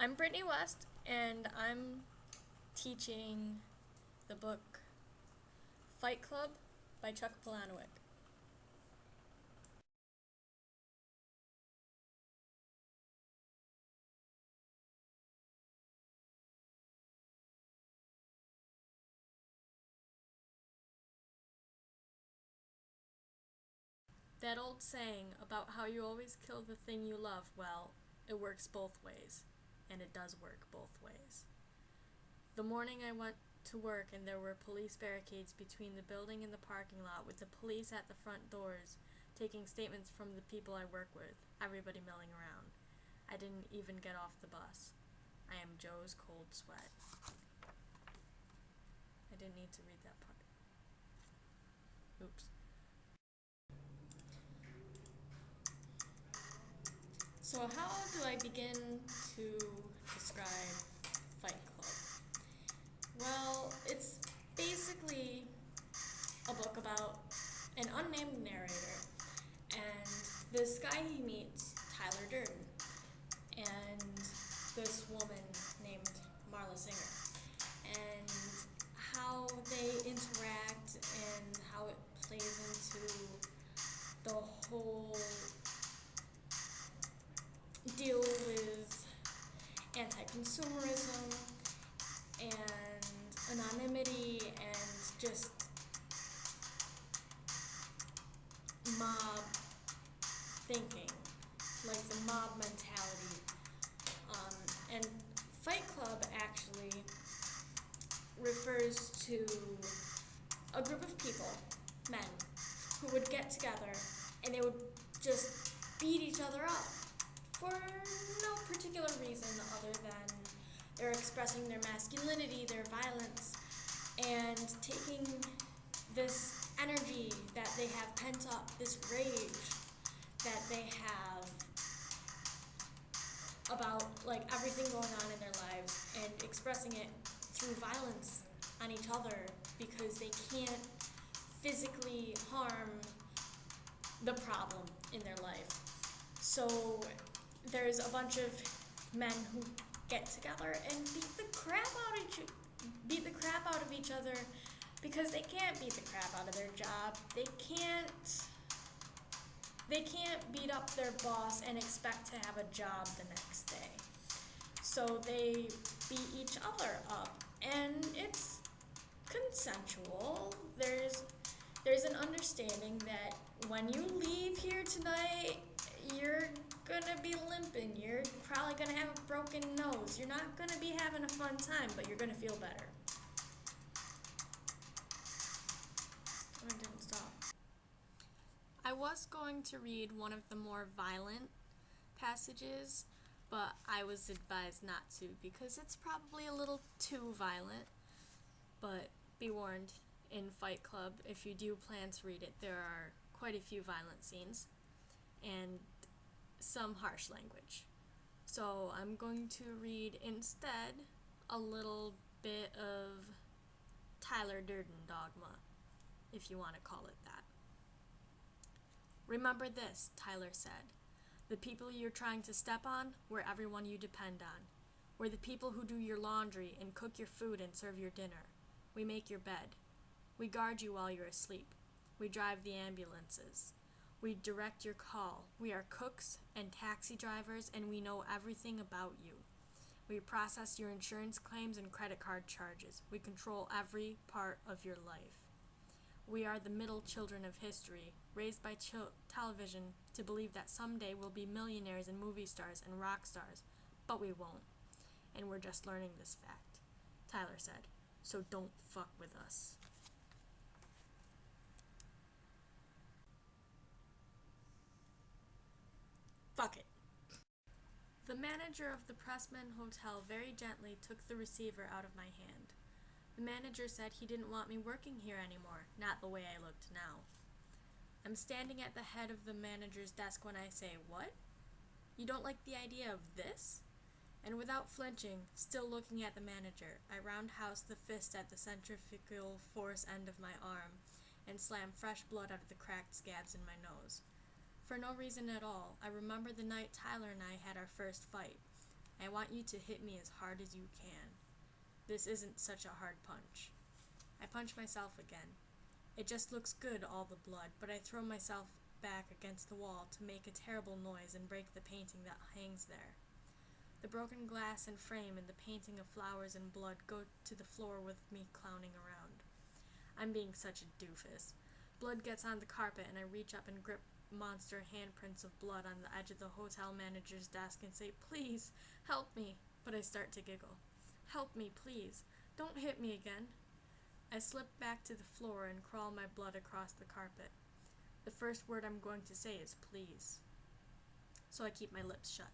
I'm Brittany West, and I'm teaching the book Fight Club by Chuck Palahniuk. That old saying about how you always kill the thing you love, well, it works both ways, and it does work both ways. The morning I went to work and there were police barricades between the building and the parking lot with the police at the front doors taking statements from the people I work with, everybody milling around. I didn't even get off the bus. I am Joe's cold sweat. I didn't need to read that part. Oops. So how do I begin to describe Fight Club? Well, it's basically a book about an unnamed narrator and this guy he meets, Tyler Durden, and this woman named Marla Singer, and how they interact and how it plays into the whole deal with anti-consumerism and anonymity and just mob thinking, like the mob mentality. And Fight Club actually refers to a group of people, men, who would get together and they would just beat each other up for no particular reason other than they're expressing their masculinity, their violence, and taking this energy that they have pent up, this rage that they have about like everything going on in their lives and expressing it through violence on each other because they can't physically harm the problem in their life. So there's a bunch of men who get together and beat the crap out of each other because they can't beat the crap out of their job. They can't beat up their boss and expect to have a job the next day. So they beat each other up, and it's consensual. There's an understanding that when you leave here tonight, you're gonna be limping. You're probably gonna have a broken nose. You're not gonna be having a fun time, but you're gonna feel better. I didn't stop. I was going to read one of the more violent passages, but I was advised not to because it's probably a little too violent. But be warned, in Fight Club, if you do plan to read it, there are quite a few violent scenes and some harsh language. So I'm going to read instead a little bit of Tyler Durden dogma, if you want to call it that. Remember this, Tyler said. The people you're trying to step on were everyone you depend on. We're the people who do your laundry and cook your food and serve your dinner. We make your bed. We guard you while you're asleep. We drive the ambulances. We direct your call. We are cooks and taxi drivers, and we know everything about you. We process your insurance claims and credit card charges. We control every part of your life. We are the middle children of history, raised by television to believe that someday we'll be millionaires and movie stars and rock stars, but we won't. And we're just learning this fact, Tyler said. So don't fuck with us. Fuck it. The manager of the Pressman Hotel very gently took the receiver out of my hand. The manager said he didn't want me working here anymore, not the way I looked now. I'm standing at the head of the manager's desk when I say, "What? You don't like the idea of this?" And without flinching, still looking at the manager, I roundhouse the fist at the centrifugal force end of my arm and slam fresh blood out of the cracked scabs in my nose. For no reason at all, I remember the night Tyler and I had our first fight. I want you to hit me as hard as you can. This isn't such a hard punch. I punch myself again. It just looks good, all the blood, but I throw myself back against the wall to make a terrible noise and break the painting that hangs there. The broken glass and frame and the painting of flowers and blood go to the floor with me clowning around. I'm being such a doofus. Blood gets on the carpet and I reach up and grip monster handprints of blood on the edge of the hotel manager's desk and say, "Please, help me," but I start to giggle. "Help me, please. Don't hit me again." I slip back to the floor and crawl my blood across the carpet. The first word I'm going to say is please. So I keep my lips shut.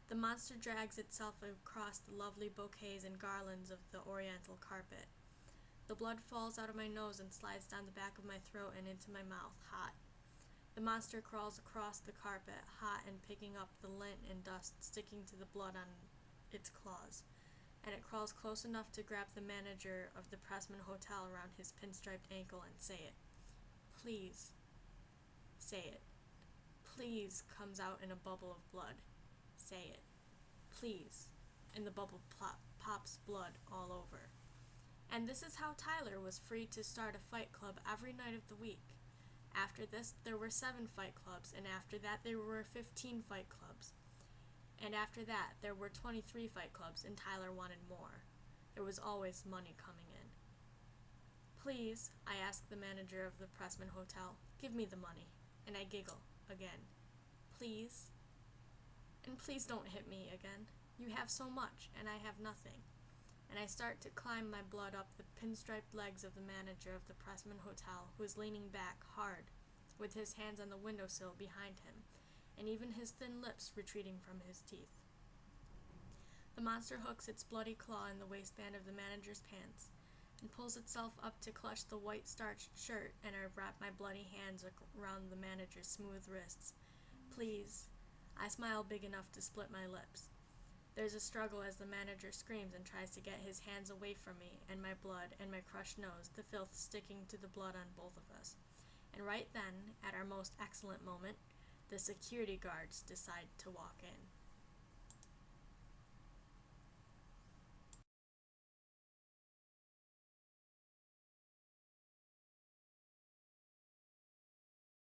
The monster drags itself across the lovely bouquets and garlands of the oriental carpet. The blood falls out of my nose and slides down the back of my throat and into my mouth, hot. The monster crawls across the carpet, hot and picking up the lint and dust sticking to the blood on its claws, and it crawls close enough to grab the manager of the Pressman Hotel around his pinstriped ankle and say it. Please. Say it. Please comes out in a bubble of blood. Say it. Please. And the bubble pops blood all over. And this is how Tyler was free to start a fight club every night of the week. After this, there were 7 fight clubs, and after that, there were 15 fight clubs. And after that, there were 23 fight clubs, and Tyler wanted more. There was always money coming in. Please, I ask the manager of the Pressman Hotel, give me the money. And I giggle again. Please. And please don't hit me again. You have so much, and I have nothing. And I start to climb my blood up the pinstriped legs of the manager of the Pressman Hotel, who is leaning back hard, with his hands on the windowsill behind him, and even his thin lips retreating from his teeth. The monster hooks its bloody claw in the waistband of the manager's pants, and pulls itself up to clutch the white starched shirt, and I wrap my bloody hands around the manager's smooth wrists. Please. I smile big enough to split my lips. There's a struggle as the manager screams and tries to get his hands away from me and my blood and my crushed nose, the filth sticking to the blood on both of us. And right then, at our most excellent moment, the security guards decide to walk in.